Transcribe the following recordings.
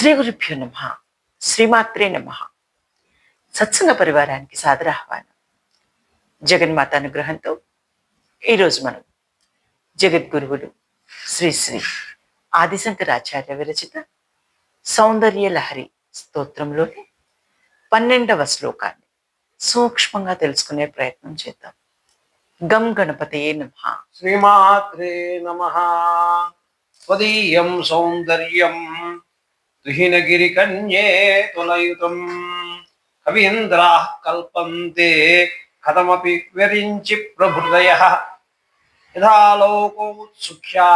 శ్రీ గురుభ్యో నమ. శ్రీమాత్రే నమ. సత్సంగ పరివారానికి సాదర ఆహ్వానం. జగన్మాత అనుగ్రహంతో ఈరోజు మనం జగద్గురువులు శ్రీ శ్రీ ఆదిశంకరాచార్య విరచిత సౌందర్య లహరి స్తోత్రంలోని 12వ శ్లోకాన్ని సూక్ష్మంగా తెలుసుకునే ప్రయత్నం చేద్దాం. గం గణపతయే నమః. శ్రీమాత్రే నమః. స్వదీయం సౌందర్యం తుహినగిరికన్యే తులయుతం కవీంద్రాః కల్పంతే కథమపి విరించి ప్రభృతయః యథా లోకోత్సుఖ్యా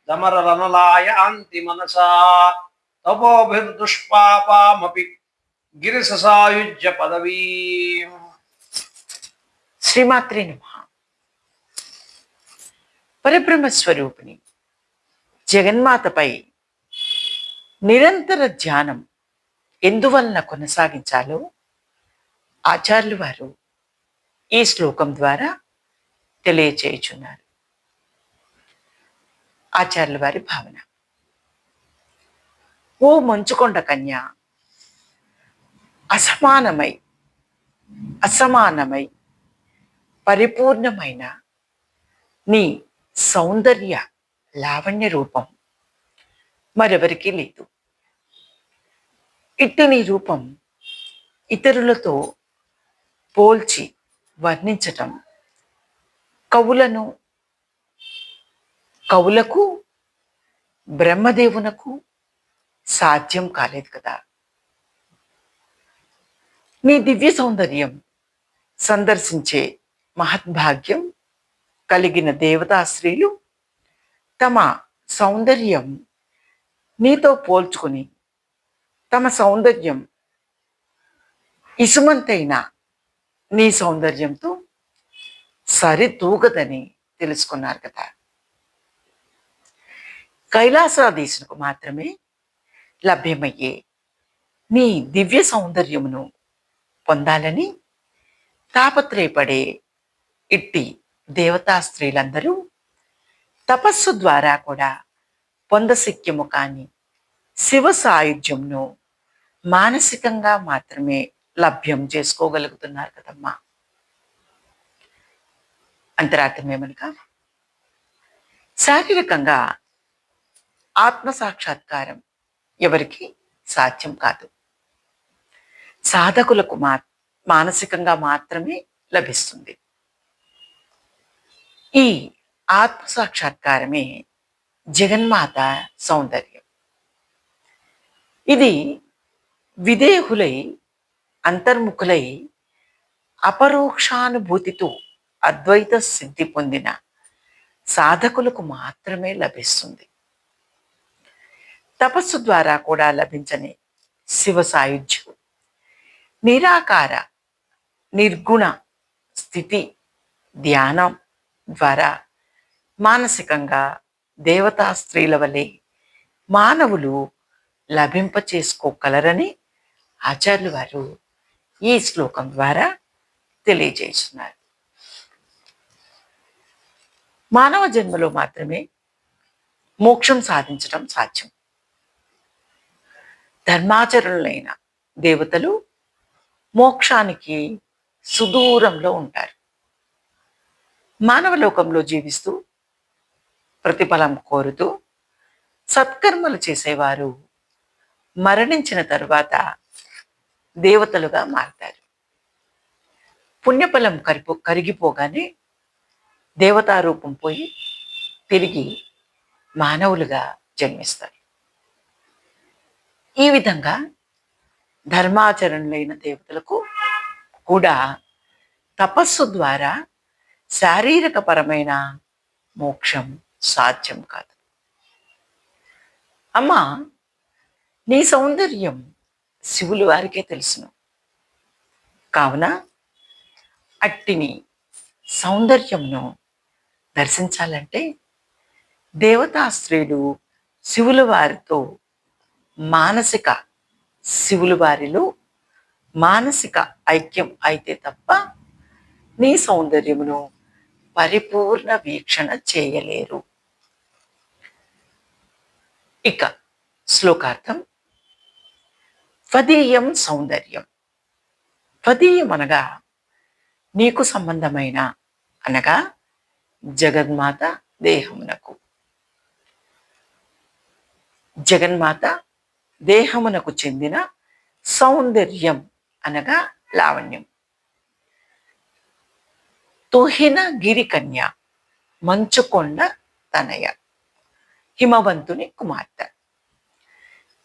దమరరణలాయాంతి మనసా తపోభిర్దుష్పాపామపి గిరిససాయుజ్య పదవీం. శ్రీమాత్రే నమః. పరబ్రహ్మస్వరూపిణి జగన్మాతపై నిరంతర ధ్యానం ఎందువలన కొనసాగించాలో ఆచార్యులు వారు ఈ శ్లోకం ద్వారా తెలియచేయుచున్నారు. ఆచార్యుల వారి భావన: ఓ మంచుకొండ కన్య, అసమానమై పరిపూర్ణమైన నీ సౌందర్య లావణ్య రూపం మరెవరికీ లేదు. ఇట్టి నీ రూపం ఇతరులతో పోల్చి వర్ణించటం కవులకు బ్రహ్మదేవునకు సాధ్యం కాలేదు కదా. నీ దివ్య సౌందర్యం సందర్శించే మహద్భాగ్యం కలిగిన దేవతా స్త్రీలు తమ సౌందర్యం నీతో పోల్చుకుని తమ సౌందర్యం ఇసుమంతైన నీ సౌందర్యంతో సరితూగదని తెలుసుకున్నారు కదా. కైలాసాధీశునికి మాత్రమే లభ్యమయ్యే నీ దివ్య సౌందర్యమును పొందాలని తాపత్రయపడే ఇట్టి దేవతా స్త్రీలందరూ తపస్సు ద్వారా కూడా పొందశక్యము కాని శివ సాయుధ్యంను మానసికంగా మాత్రమే లభ్యం చేసుకోగలుగుతున్నారు కదమ్మా. అంతరార్థం ఏమనగా, శారీరకంగా ఆత్మసాక్షాత్కారం ఎవరికి సాధ్యం కాదు. సాధకులకు మానసికంగా మాత్రమే లభిస్తుంది. ఈ ఆత్మసాక్షాత్కారమే జగన్మాత సౌందర్యం. ఇది విదేహులై అంతర్ముఖులై అపరోక్షానుభూతితో అద్వైత సిద్ధి పొందిన సాధకులకు మాత్రమే లభిస్తుంది. తపస్సు ద్వారా కూడా లభించని శివ సాయుధ్యం నిరాకార నిర్గుణ స్థితి ధ్యానం ద్వారా మానసికంగా దేవతా స్త్రీల వలె మానవులు లభింపచేసుకోగలరని ఆచార్యులు వారు ఈ శ్లోకం ద్వారా తెలియజేస్తున్నారు. మానవ జన్మలో మాత్రమే మోక్షం సాధించడం సాధ్యం. ధర్మాచరణులైన దేవతలు మోక్షానికి సుదూరంలో ఉంటారు. మానవ లోకంలో జీవిస్తూ ప్రతిఫలం కోరుతూ సత్కర్మలు చేసేవారు మరణించిన తరువాత దేవతలుగా మారతారు. పుణ్యఫలం కరిగిపోగానే దేవతారూపం పోయి తిరిగి మానవులుగా జన్మిస్తారు. ఈ విధంగా ధర్మాచరణలైన దేవతలకు కూడా తపస్సు ద్వారా శారీరకపరమైన మోక్షం సాధ్యం కాదు. అమ్మా, నీ సౌందర్యం శివులు వారికే తెలుసును. కావున అట్టిని సౌందర్యంను దర్శించాలంటే దేవతా స్త్రీలు శివుల వారితో శివుల వారిలో మానసిక ఐక్యం అయితే తప్ప నీ సౌందర్యమును పరిపూర్ణ వీక్షణ చేయలేరు. ఇక శ్లోకార్థం: త్వదీయం సౌందర్యం. త్వదీయం అనగా నీకు సంబంధమైన, అనగా జగన్మాత దేహమునకు. జగన్మాత దేహమునకు చెందిన సౌందర్యం అనగా లావణ్యం. తుహిన గిరికన్య, మంచుకొండ తనయ, హిమవంతుని కుమార్తె.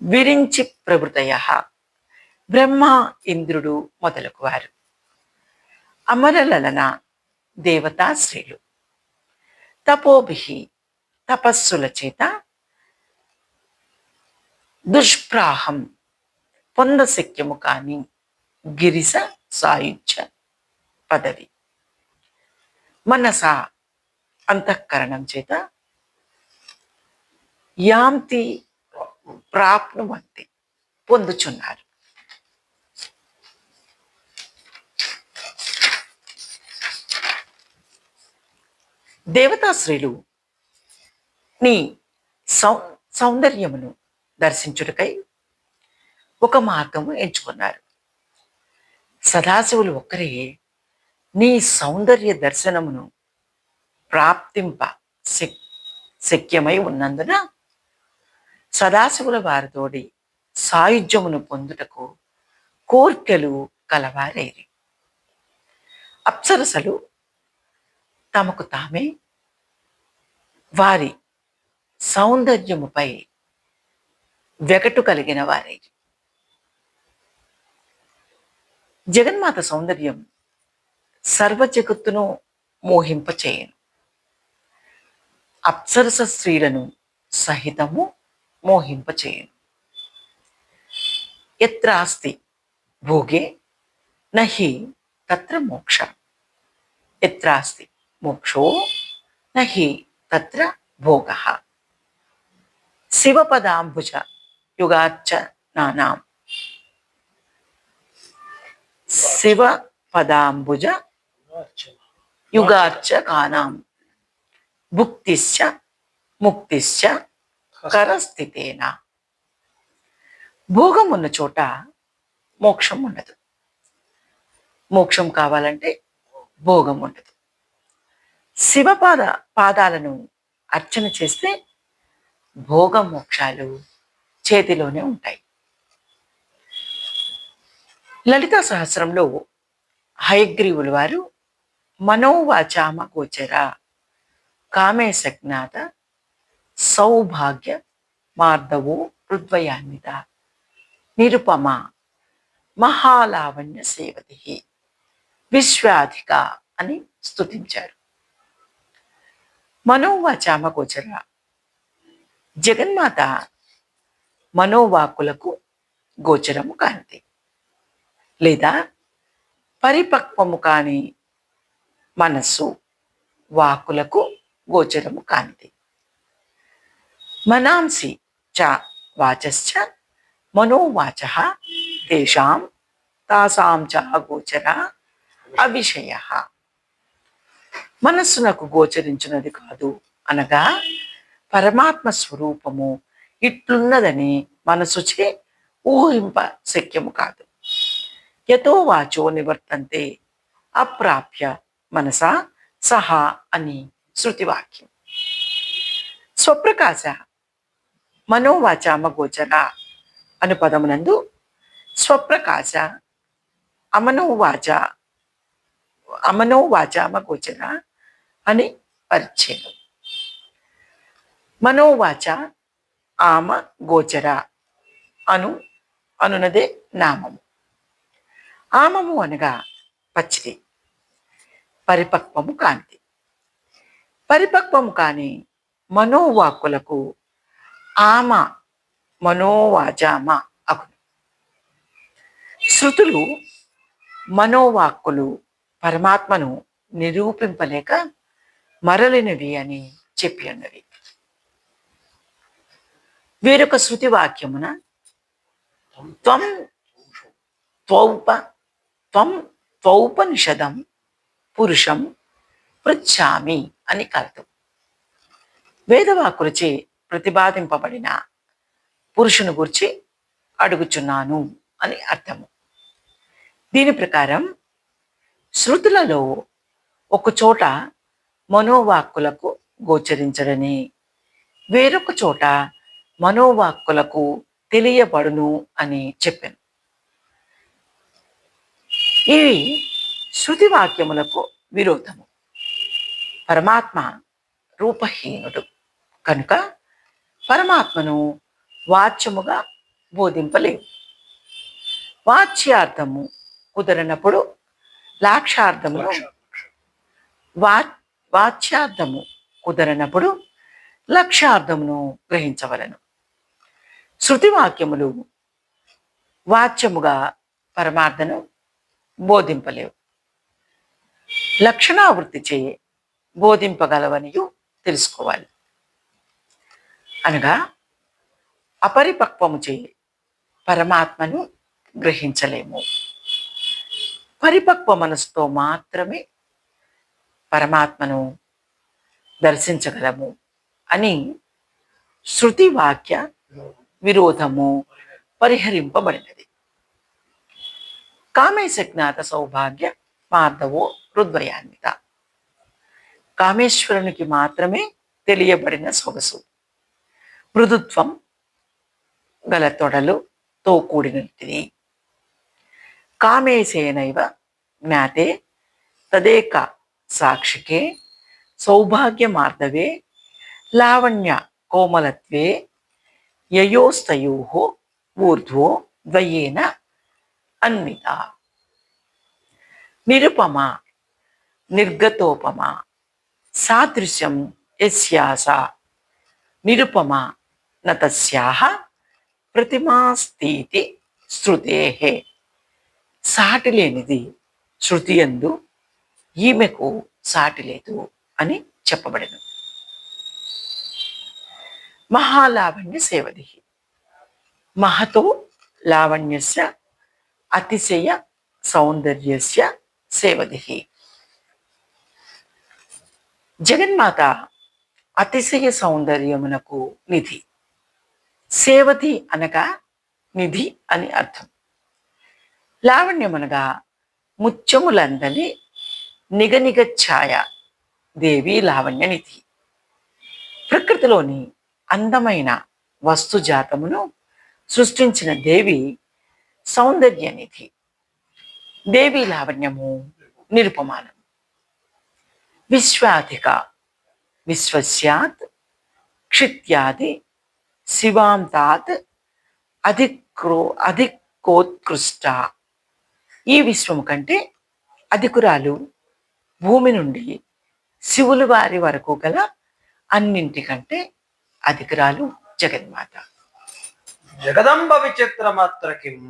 విరించి ప్రభృతయ, బ్రహ్మ ఇంద్రుడు మొదలగు వారు. అమరలలన, దేవతా స్త్రీలు. తపోభిహి, తపస్సుల చేత. దుష్ప్రాహం, పొందశక్యము కాని గిరిస సాయుధ్య పదవి. మనస, అంతఃకరణం చేత. యాంతి, ప్రాప్నువంతి, పొందుచున్నారు. దేవతాశ్రీలు నీ సౌందర్యమును దర్శించుటకై ఒక మార్గము ఎంచుకున్నారు. సదాశివులు ఒక్కరే నీ సౌందర్య దర్శనమును ప్రాప్తింప శక్యమై ఉన్నందున సదాశివుల వారితోడి సాయుధ్యమును పొందుటకు కోర్కెలు కలవారేరి. అప్సరసలు తమకు తామే వారి సౌందర్యముపై వెగటు కలిగిన వారే. జగన్మాత సౌందర్యం సర్వ జగత్తును మోహింపచేయను. అప్సరస స్త్రీలను సహితము మోహింపచేయను. ఎత్ర అస్తి భోగే నహి తత్ర మోక్ష. ఎత్ర అస్తి మోక్షో నహి తత్ర భోగః. శివపదాంబుజ యుగార్చ నానాం. శివపదాంబుజ యుగార్చకానాం భుక్తిశ్చ ముక్తిశ్చ కరస్థితేన. భోగం ఉన్న చోట మోక్షం ఉండదు. మోక్షం కావాలంటే భోగం ఉండదు. పాదాలను అర్చన చేస్తే భోగ మోక్షాలు చేతిలోనే ఉంటాయి. లలితా సహస్రంలో హయగ్రీవులు వారు మనోవాచామ గోచర కామేశజ్ఞాత సౌభాగ్య మార్ధవో హృద్వయాన్విత నిరుపమ మహాలావణ్య సేవతి విశ్వాధిక అని స్తుతించారు. మనోవాచామ గోచర, జగన్మాత మనోవాకులకు గోచరము కానిది, లేదా పరిపక్వము కాని మనస్సు వాకులకు గోచరము కానిది. మనాంసి చ వాచశ్చ మనోవాచ తేషాం తాసాం చ గోచర అవిషయ. మనస్సునకు గోచరించినది కాదు అనగా పరమాత్మ స్వరూపము ఇట్లున్నదని మనసుచే ఊహింప శక్యము కాదు. యతో వాచో నివర్తంతే అప్రాప్య మనసా సహా అని శృతివాక్యం. స్వప్రకాశ మనోవాచామ గోచర అను పదమునందు స్వప్రకాశ అమనోవాచామ గోచర అని పరిచ్ఛేదం. మనోవాచ ఆమ గోచర అనునదే నామము. ఆమము అనగా పచ్చిది, పరిపక్వము కానిది. పరిపక్వము కాని మనోవాక్కులకు ఆమ మనోవాచామ అగును. శృతులు మనోవాక్కులు పరమాత్మను నిరూపింపలేక మరలినవి అని చెప్పి అన్నవి. వేరొక శృతి వాక్యమున త్వౌపనిషదం పురుషం పృచ్ఛామి అని కలదు. వేదవాక్కులచే ప్రతిపాదింపబడిన పురుషుని గురించి అడుగుచున్నాను అని అర్థము. దీని ప్రకారం శృతులలో ఒక చోట మనోవాక్కులకు గోచరించడని, వేరొక చోట మనోవాక్కులకు తెలియబడును అని చెప్పాను. ఇవి శృతి వాక్యములకు విరోధము. పరమాత్మ రూపహీనుడు కనుక పరమాత్మను వాచ్యముగా బోధింపలేవు. వాచ్యార్థము కుదరనప్పుడు లాక్షార్థమును వాచ్యార్థము కుదరనప్పుడు లక్ష్యార్థమును గ్రహించవలను. శృతి వాక్యములు వాచ్యముగా పరమార్థను బోధింపలేవు. లక్షణావృత్తి చే బోధింపగలవనియు తెలుసుకోవాలి. అనగా అపరిపక్వము చే పరమాత్మను గ్రహించలేము. పరిపక్వ మనసుతో మాత్రమే పరమాత్మను దర్శించగలము అని శృతి వాక్య విరోధము పరిహరింపబడినది. కామేశ జ్ఞాత సౌభాగ్య మాధవో హృద్వయాన్విత. కామేశ్వరునికి మాత్రమే తెలియబడిన సొగసు, మృదుత్వం గల తొడలుతో కూడినది. కామేశేనైవ జ్ఞాతే తదేక సాక్షికే సౌభాగ్య మార్ధవే లావణ్య కోమలత్వే యయోస్తయోః ఊర్ధ్వో ద్వయేన అన్విత. నిరుపమ నిర్గతోపమ సాదృశ్యం యస్యాస నిరుపమ న తస్యాః ప్రతిమాస్తీతి శృతేః. సాటి లేనిది శృతి యందు ఈమెకు సాటి లేదు అని చెప్పబడెను. మహాలావణ్య సేవది. మహతో లావణ్యస్య అతిశయ సౌందర్యస్య సేవది. జగన్మాత అతిశయ సౌందర్యమునకు నిధి. సేవతి అనగా నిధి అని అర్థం. లావణ్యమనగా ముత్యములందని నిగనిగ ఛాయ దేవి లావణ్య నిధి. ప్రకృతిలోని అందమైన వస్తుజాతమును సృష్టించిన దేవి సౌందర్య నిధి. దేవి లావణ్యము నిరుపమానం. విశ్వాధిక విశ్వస్యాత్ క్షిత్యాది శివాంతాత్ అధికోత్కృష్ట. ఈ విశ్వము కంటే అధికురాలు భూమి నుండి శివులు వారి వరకు గల అన్నింటికంటే అధికురాలు జగన్మాత. జగదంబ విచిత్రమాత్ర కిం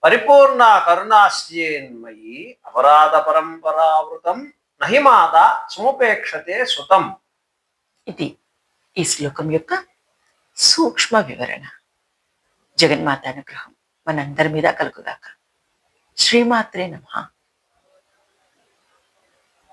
పరిపూర్ణ కరుణాశ్చేన్మయి అపరాధ పరంపరావృతం నహి మాత సముపేక్షతే సుతం. ఇది ఈ శ్లోకం యొక్క సూక్ష్మ వివరణ. జగన్మాత అనుగ్రహం మనందరి మీద కలుగుగాక. శ్రీమాత్రే నమః.